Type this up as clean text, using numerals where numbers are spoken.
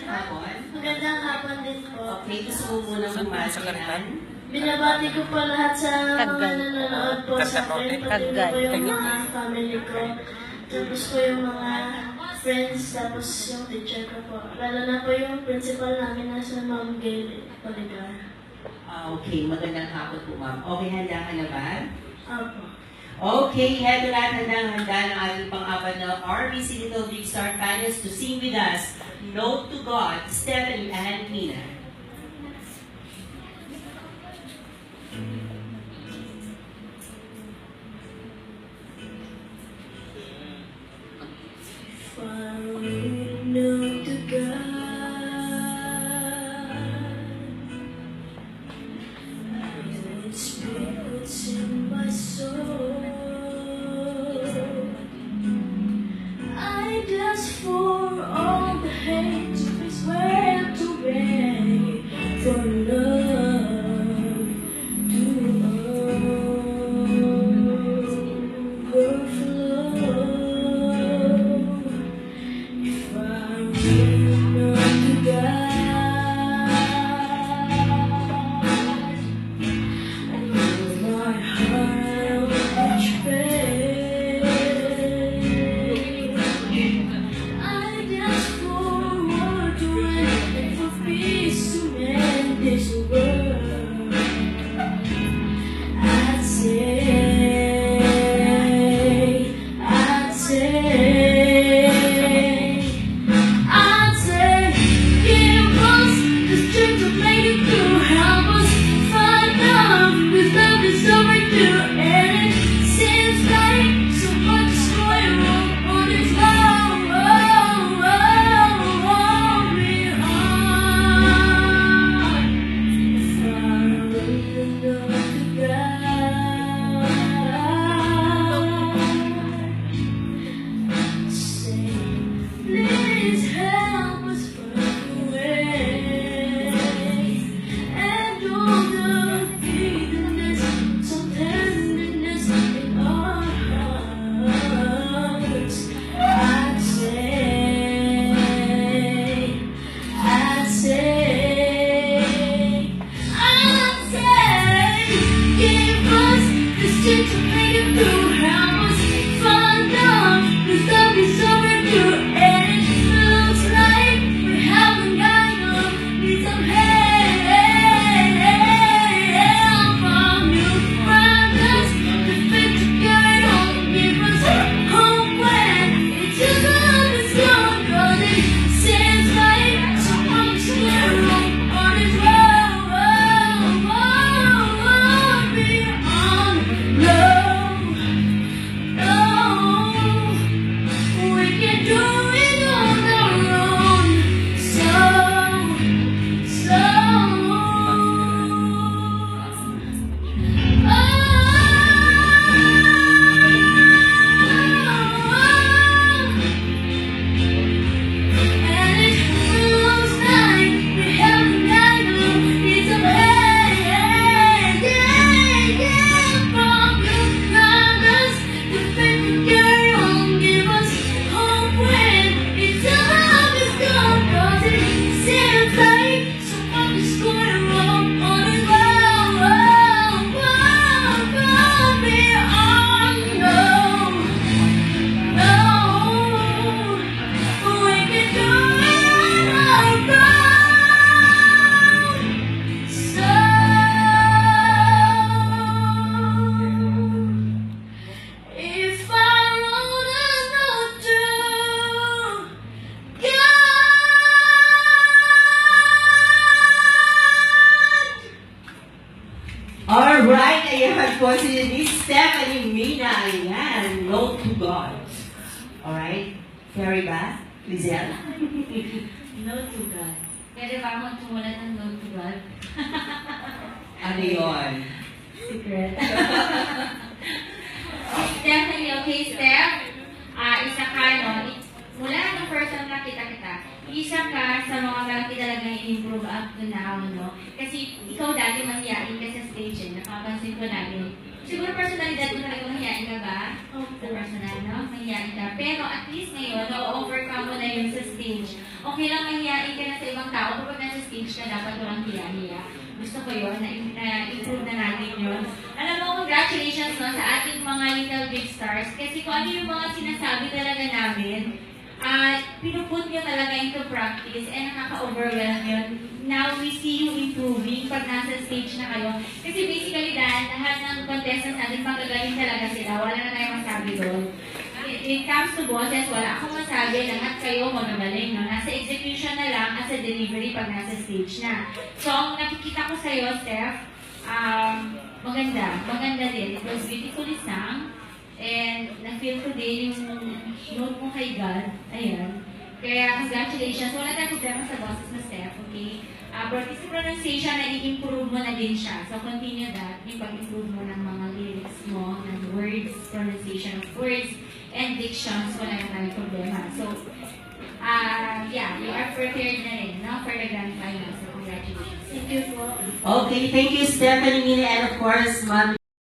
Hapon? Magandang hapon din po. Okay, gusto mo muna bumatihan? Binabati ko po lahat sa mga nanonood po sa akin. Pati na po yung mga family ko. Tapos po yung mga friends, tapos yung teacher ko po. Lalo na po yung principal namin na sa Ma'am Gail Oligar. Okay, magandang hapon po, ma'am. Okay, handa ka na ba? Opo. Okay, heto lahat handa ng ating pang-apat na RBC Little Big Star Finals to sing with us. Note to God, Stephanie and Mina. Following note to God, I know its spirits in my soul. I ask for all the hate to be swept away, for love to overflow. If I really know to God, I know my heart will betray. I'd ask for more to end and for peace to mend this world. I'd say, give us the strength to make it through. Help us find love, 'cause love is overdue. And it seems like so much is going wrong on its own. If I really know to God, say, please help us find a way. And all the bitterness, some tenderness in our hearts. I'd say, give us the strength to make it through. Help us find love, 'cause love is overdue. And it looks like we haven't got enough. Need some help from you, brothers. The faith to carry on, give us hope when it's just love is gone. 'Cause it seems like so much is going wrong on its road. Beyond love, no, we can do it on our own. So, and it looks like we haven't got enough. Need some help from you, brothers. The faith to carry on, give us hope when it's love is gone. 'Cause it seems like so much is going wrong on its road. Beyond love. No, we can do it on our own. So, if I wrote a note to God. Alright, ayan po si Miss Stephanie Mina. Ayan, note to God. Alright, Carrie ba? Lizelle? Note to God. Pwede ba mo tumulat ng note to God? Ano yun? Secret. Stephanie, okay, Steph? Isa ka, no? Mula nung first time nakita kita, isa ka sa mga malaki talaga improve up to now, no? Kasi ikaw dati mahihain ka sa stage, eh. Napapansin ko natin. Siguro personalidad mo talaga mahihain ka ba? Sa Opo. personal, no? Mahihain ka. Pero at least ngayon, na-overcome mo na yun sa stage. Okay lang mahihain ka na sa ibang tao, kapag nasa stage ka, dapat walang hiya-hiya. Gusto ko yun, na-improve na natin yun. Alam mo, congratulations no, sa ating mga Little Big Stars. Kasi kung ano yung mga sinasabi talaga namin, pinuput nyo talaga into practice and nakaka-overwhelm yun. Now, we see you improving pag nasa stage na kayo. Kasi basically, lahat ng contestants natin, magagaling talaga sila. Wala na tayong masabi doon. It comes to bosses, wala akong masabi, lahat kayo magagaling. No? Nasa execution na lang at sa delivery pag nasa stage na. So, ang nakikita ko sa'yo, Steph, maganda. Maganda din. It was beautifully sung. And na-feel ko din yung note mo kay God. Ayan. Kaya congratulations. Wala tayong problema sa bosses na Steph, okay? But sa pronunciation, na-i-improve mo na din siya. So continue that. Yung pag-improve mo ng mga lyrics mo, ng words, pronunciation of words, and dictions, wala na tayong problema. So, yeah, you are prepared na rin, no? For the grand final. So congratulations. Thank you po. Okay, thank you, Stephanie Mina, and of course, Ma'am